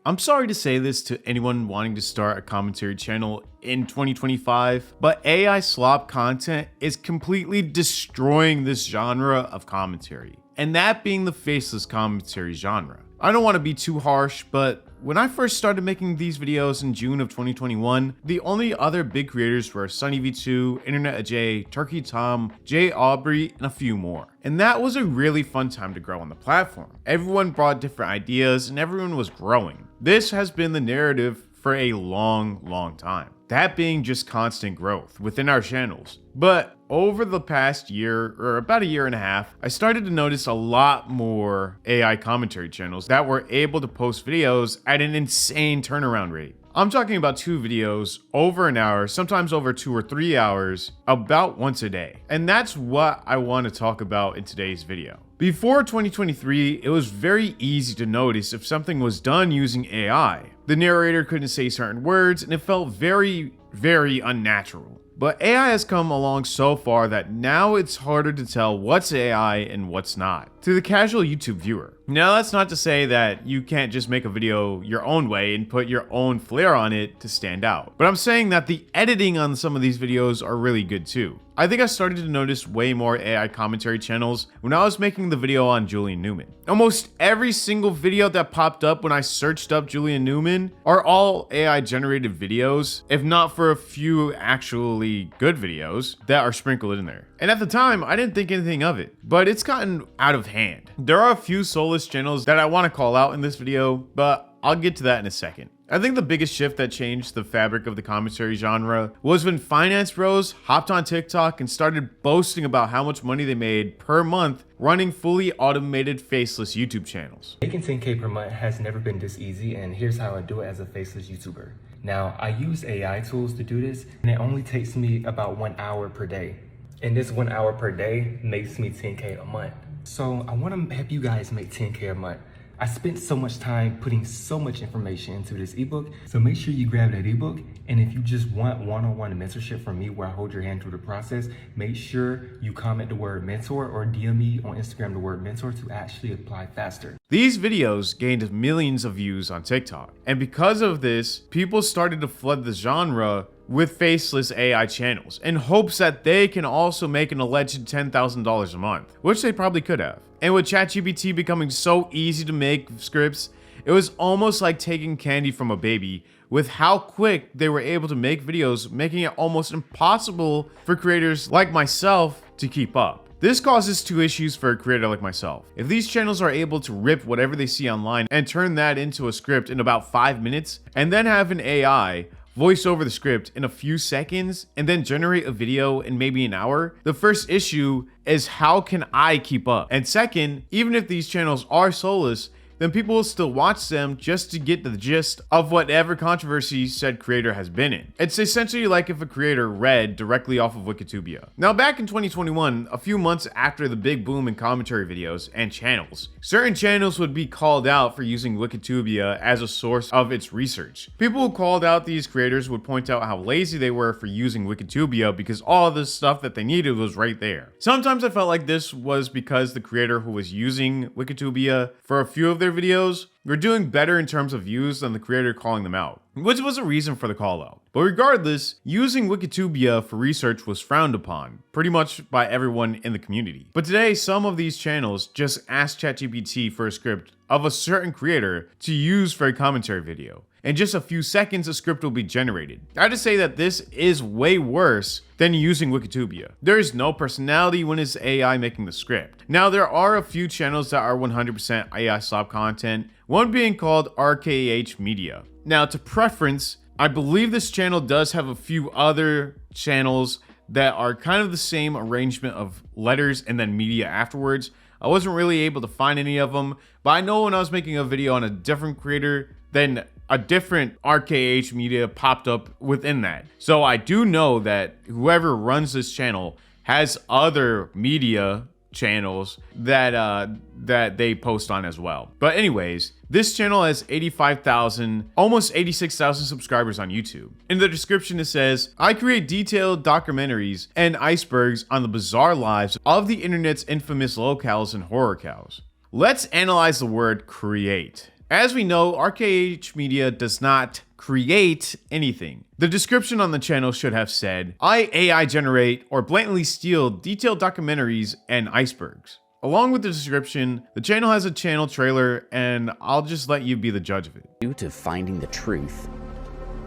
I'm sorry to say this to anyone wanting to start a commentary channel in 2025, but AI Slop content is completely destroying this genre of commentary, and that being the faceless commentary genre. I don't want to be too harsh, but when I first started making these videos in June of 2021, the only other big creators were SunnyV2, Internet Ajay, Turkey Tom, Jay Aubrey, and a few more. And that was a really fun time to grow on the platform. Everyone brought different ideas and everyone was growing. This has been the narrative for a long time. That being just constant growth within our channels. But over the past year, or about a year and a half, I started to notice a lot more AI commentary channels that were able to post videos at an insane turnaround rate. I'm talking about 2 videos over an hour, sometimes over 2 or 3 hours, about once a day. And that's what I want to talk about in today's video. Before 2023, it was very easy to notice if something was done using AI. The narrator couldn't say certain words and it felt very unnatural. But AI has come along so far that now it's harder to tell what's AI and what's not to the casual YouTube viewer. Now, that's not to say that you can't just make a video your own way and put your own flair on it to stand out. But I'm saying that the editing on some of these videos are really good too. I think I started to notice way more AI commentary channels when I was making the video on Julian Newman. Almost every single video that popped up when I searched up Julian Newman are all AI generated videos, if not for a few actually good videos that are sprinkled in there. And at the time, I didn't think anything of it, but it's gotten out of hand. There are a few soulless channels that I want to call out in this video, but I'll get to that in a second. I think the biggest shift that changed the fabric of the commentary genre was when finance bros hopped on TikTok and started boasting about how much money they made per month running fully automated faceless YouTube channels. Making 10K per month has never been this easy, and here's how I do it as a faceless YouTuber. Now, I use AI tools to do this, and it only takes me about 1 hour per day. And this 1 hour per day makes me 10K a month. So I want to help you guys make 10K a month. I spent so much time putting so much information into this ebook, so make sure you grab that ebook. And if you just want one-on-one mentorship from me where I hold your hand through the process, make sure you comment the word mentor or DM me on Instagram the word mentor to actually apply faster. These videos gained millions of views on TikTok. And because of this, people started to flood the genre with faceless AI channels in hopes that they can also make an alleged $10,000 a month, which they probably could have. And with ChatGPT becoming so easy to make scripts, it was almost like taking candy from a baby with how quick they were able to make videos, making it almost impossible for creators like myself to keep up. This causes 2 issues for a creator like myself. If these channels are able to rip whatever they see online and turn that into a script in about 5 minutes, and then have an AI voice over the script in a few seconds and then generate a video in maybe an hour, the first issue is how can I keep up? And second, even if these channels are soulless, then people will still watch them just to get the gist of whatever controversy said creator has been in. It's essentially like if a creator read directly off of Wikitubia. Now, back in 2021, a few months after the big boom in commentary videos and channels, certain channels would be called out for using Wikitubia as a source of its research. People who called out these creators would point out how lazy they were for using Wikitubia because all the stuff that they needed was right there. Sometimes I felt like this was because the creator who was using Wikitubia for a few of their videos were doing better in terms of views than the creator calling them out, which was a reason for the call out. But regardless, using Wikitubia for research was frowned upon, pretty much by everyone in the community. But today, some of these channels just ask ChatGPT for a script of a certain creator to use for a commentary video. In just a few seconds, a script will be generated. I have to say that this is way worse than using Wikitubia. There is no personality when it's AI making the script. Now, there are a few channels that are 100% AI Slop content, one being called RKH Media. Now, to preference, I believe this channel does have a few other channels that are kind of the same arrangement of letters and then media afterwards. I wasn't really able to find any of them, but I know when I was making a video on a different creator, then a different RKH Media popped up within that. So I do know that whoever runs this channel has other media channels that they post on as well. But anyways, this channel has 85,000, almost 86,000 subscribers on YouTube. In the description it says, I create detailed documentaries and icebergs on the bizarre lives of the internet's infamous locals and horror cows. Let's analyze the word create. As we know, RKH Media does not create anything. The description on the channel should have said, I AI generate or blatantly steal detailed documentaries and icebergs. Along with the description, the channel has a channel trailer, and I'll just let you be the judge of it. Due to finding the truth,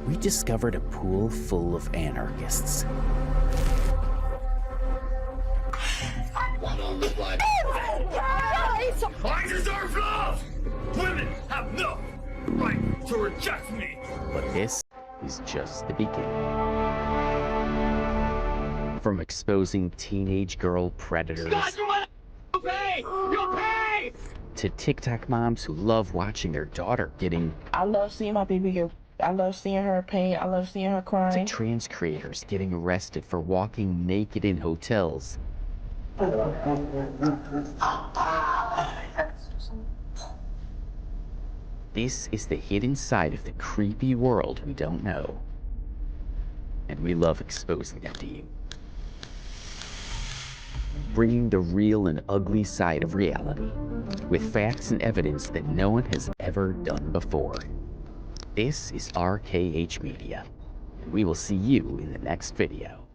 we discovered a pool full of anarchists. I deserve love! Women have no right to reject me! But this is just the beginning. From exposing teenage girl predators God, you'll pay! You'll pay! to TikTok moms who love watching their daughter getting I love seeing my baby get. I love seeing her pain. I love seeing her to crying. trans creators getting arrested for walking naked in hotels. This is the hidden side of the creepy world we don't know. And we love exposing them to you. Bringing the real and ugly side of reality, with facts and evidence that no one has ever done before. This is RKH Media, and we will see you in the next video.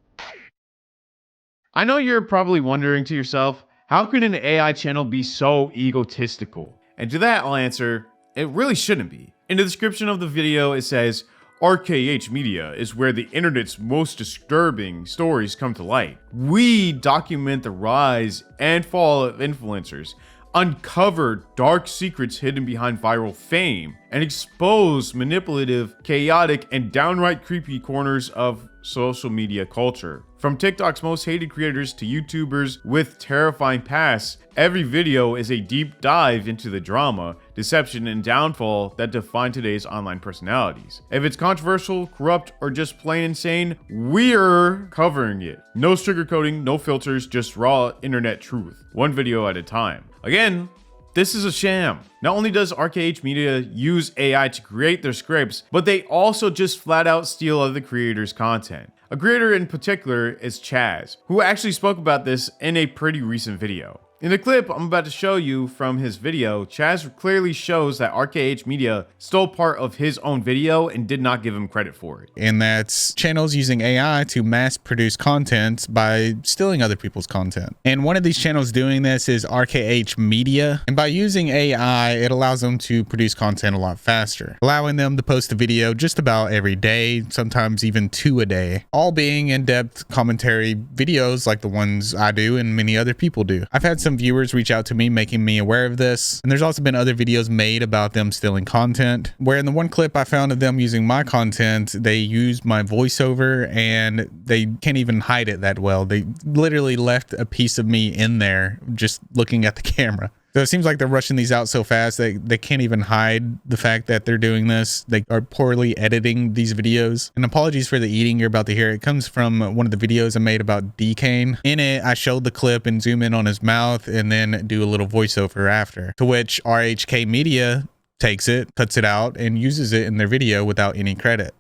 I know you're probably wondering to yourself, how can an AI channel be so egotistical? And to that I'll answer, it really shouldn't be. In the description of the video it says, RKH Media is where the internet's most disturbing stories come to light. We document the rise and fall of influencers, uncover dark secrets hidden behind viral fame, and expose manipulative, chaotic, and downright creepy corners of social media culture. From TikTok's most hated creators to YouTubers with terrifying pasts, every video is a deep dive into the drama, deception, and downfall that define today's online personalities. If it's controversial, corrupt, or just plain insane, we're covering it. No sugarcoating, no filters, just raw internet truth. One video at a time. Again, this is a sham. Not only does RKH Media use AI to create their scripts, but they also just flat out steal other creators' content. A creator in particular is Chaz, who actually spoke about this in a pretty recent video. In the clip I'm about to show you from his video, Chaz clearly shows that RKH Media stole part of his own video and did not give him credit for it. And that's channels using AI to mass produce content by stealing other people's content. And one of these channels doing this is RKH Media. And by using AI, it allows them to produce content a lot faster, allowing them to post a video just about every day, sometimes even 2 a day, all being in-depth commentary videos like the ones I do and many other people do. I've had some viewers reach out to me making me aware of this, and there's also been other videos made about them stealing content, where in the one clip I found of them using my content, they used my voiceover and they can't even hide it that well. They literally left a piece of me in there just looking at the camera. So it seems like they're rushing these out so fast that they can't even hide the fact that they're doing this. They are poorly editing these videos. And apologies for the eating you're about to hear. It comes from one of the videos I made about D-Kane. In it, I showed the clip and zoom in on his mouth and then do a little voiceover after. To which RHK Media takes it, cuts it out, and uses it in their video without any credit.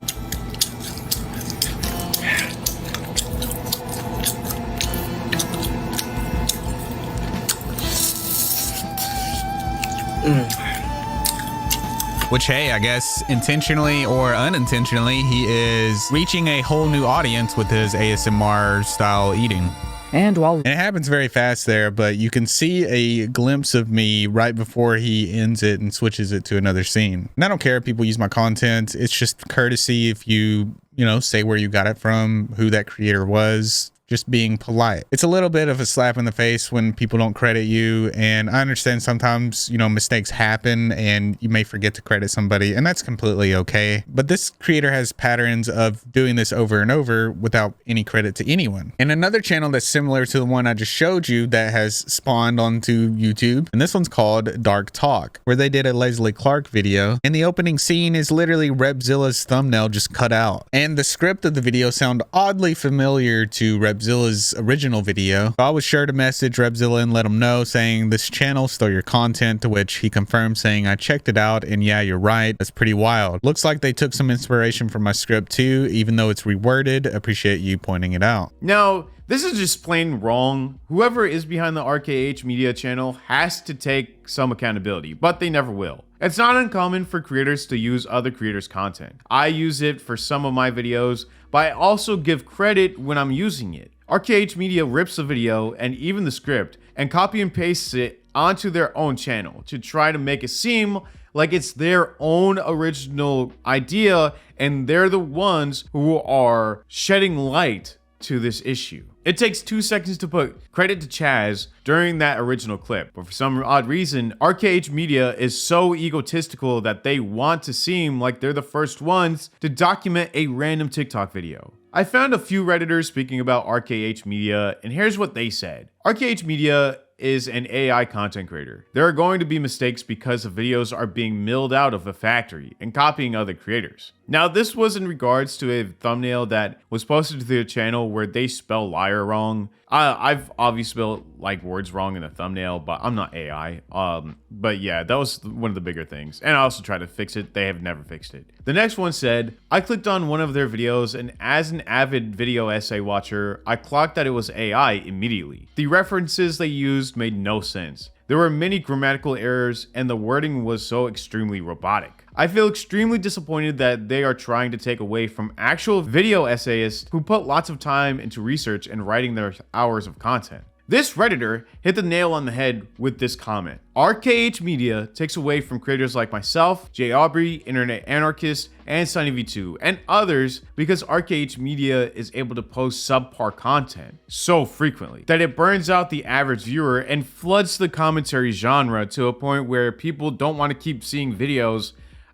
Which, hey, I guess intentionally or unintentionally, he is reaching a whole new audience with his ASMR style eating. And it happens very fast there, but you can see a glimpse of me right before he ends it and switches it to another scene. And I don't care if people use my content. It's just courtesy if you say where you got it from, who that creator was. Just being polite. It's a little bit of a slap in the face when people don't credit you, and I understand sometimes mistakes happen and you may forget to credit somebody, and that's completely okay. But this creator has patterns of doing this over and over without any credit to anyone. And another channel that's similar to the one I just showed you that has spawned onto YouTube, and this one's called Dark Talk, where they did a Leslie Clark video, and the opening scene is literally Repzilla's thumbnail just cut out, and the script of the video sound oddly familiar to Repzilla's original video. I was sure to message Repzilla and let him know, saying this channel stole your content, to which he confirmed saying I checked it out and yeah, you're right, that's pretty wild. Looks like they took some inspiration from my script too, even though it's reworded. Appreciate you pointing it out. Now, This is just plain wrong. Whoever is behind the RKH Media channel has to take some accountability, but they never will. It's not uncommon for creators to use other creators' content. I use it for some of my videos, but I also give credit when I'm using it. RKH Media rips the video and even the script and copy and pastes it onto their own channel to try to make it seem like it's their own original idea and they're the ones who are shedding light to this issue. It takes 2 seconds to put credit to Chaz during that original clip, but for some odd reason, RKH Media is so egotistical that they want to seem like they're the first ones to document a random TikTok video. I found a few Redditors speaking about RKH Media, and here's what they said. RKH Media is an AI content creator. There are going to be mistakes because the videos are being milled out of a factory and copying other creators. Now, this was in regards to a thumbnail that was posted to their channel where they spell liar wrong. I've obviously spelled like words wrong in the thumbnail, but I'm not AI. But yeah, that was one of the bigger things. And I also tried to fix it. They have never fixed it. The next one said, I clicked on one of their videos and as an avid video essay watcher, I clocked that it was AI immediately. The references they used made no sense. There were many grammatical errors and the wording was so extremely robotic. I feel extremely disappointed that they are trying to take away from actual video essayists who put lots of time into research and writing their hours of content. This Redditor hit the nail on the head with this comment. RKH Media takes away from creators like myself, Jay Aubrey, Internet Anarchist, and SunnyV2, and others because RKH Media is able to post subpar content so frequently that it burns out the average viewer and floods the commentary genre to a point where people don't want to keep seeing videos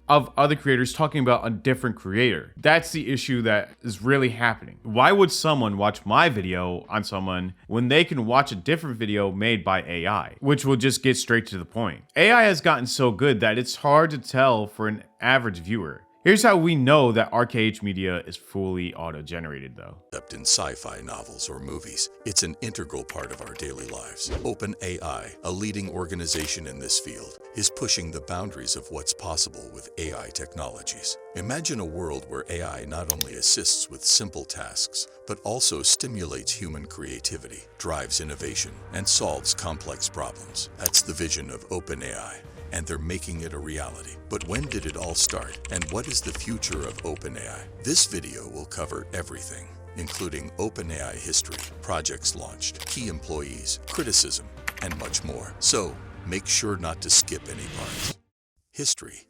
of other creators talking about a different creator. That's the issue that is really happening. Why would someone watch my video on someone when they can watch a different video made by AI, which will just get straight to the point? AI has gotten so good that it's hard to tell for an average viewer. Here's how we know that RKH Media is fully auto-generated though. Except in sci-fi novels or movies, it's an integral part of our daily lives. OpenAI, a leading organization in this field, is pushing the boundaries of what's possible with AI technologies. Imagine a world where AI not only assists with simple tasks, but also stimulates human creativity, drives innovation, and solves complex problems. That's the vision of OpenAI, and they're making it a reality. But when did it all start, and what is the future of OpenAI? This video will cover everything, including OpenAI history, projects launched, key employees, criticism, and much more. So, make sure not to skip any parts. History.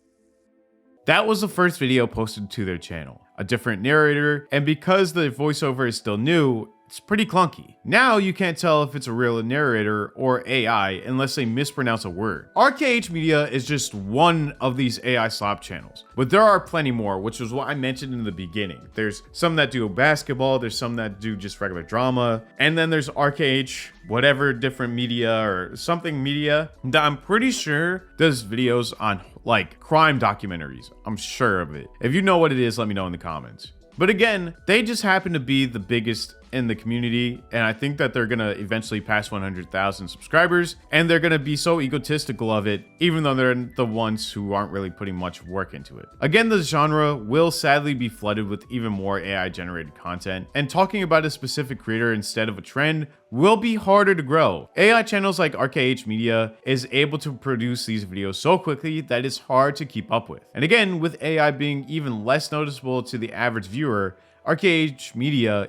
That was the first video posted to their channel. A different narrator, and because the voiceover is still new, it's pretty clunky. Now you can't tell if it's a real narrator or AI unless they mispronounce a word. RKH Media is just one of these AI Slop channels, but there are plenty more, which was what I mentioned in the beginning. There's some that do basketball, there's some that do just regular drama, and then there's RKH whatever different media or something media that I'm pretty sure does videos on like crime documentaries. I'm sure of it. If you know what it is, let me know in the comments. But again, they just happen to be the biggest in the community, and I think that they're gonna eventually pass 100,000 subscribers, and they're gonna be so egotistical of it, even though they're the ones who aren't really putting much work into it. Again, the genre will sadly be flooded with even more AI generated content, and talking about a specific creator instead of a trend will be harder to grow. AI channels like RKH Media is able to produce these videos so quickly that it's hard to keep up with. And again, with AI being even less noticeable to the average viewer, RKH Media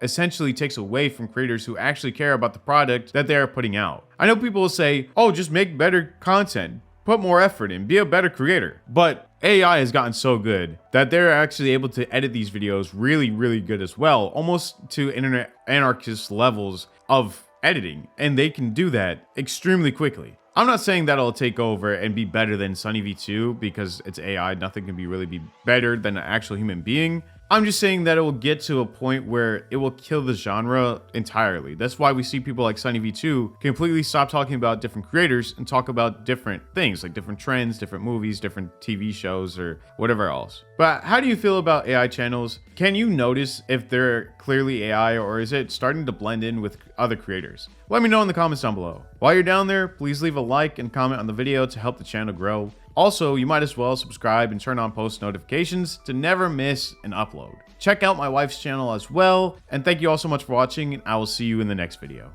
essentially takes away from creators who actually care about the product that they are putting out. I know people will say, oh, just make better content, put more effort in, be a better creator. But AI has gotten so good that they're actually able to edit these videos really, really good as well, almost to internet anarchist levels of editing. And they can do that extremely quickly. I'm not saying that it'll take over and be better than SunnyV2 because it's AI. Nothing can really be better than an actual human being. I'm just saying that it will get to a point where it will kill the genre entirely. That's why we see people like SunnyV2 completely stop talking about different creators and talk about different things, like different trends, different movies, different TV shows, or whatever else. But how do you feel about AI channels? Can you notice if they're clearly AI, or is it starting to blend in with other creators? Let me know in the comments down below. While you're down there, please leave a like and comment on the video to help the channel grow. Also, you might as well subscribe and turn on post notifications to never miss an upload. Check out my wife's channel as well, and thank you all so much for watching, and I will see you in the next video.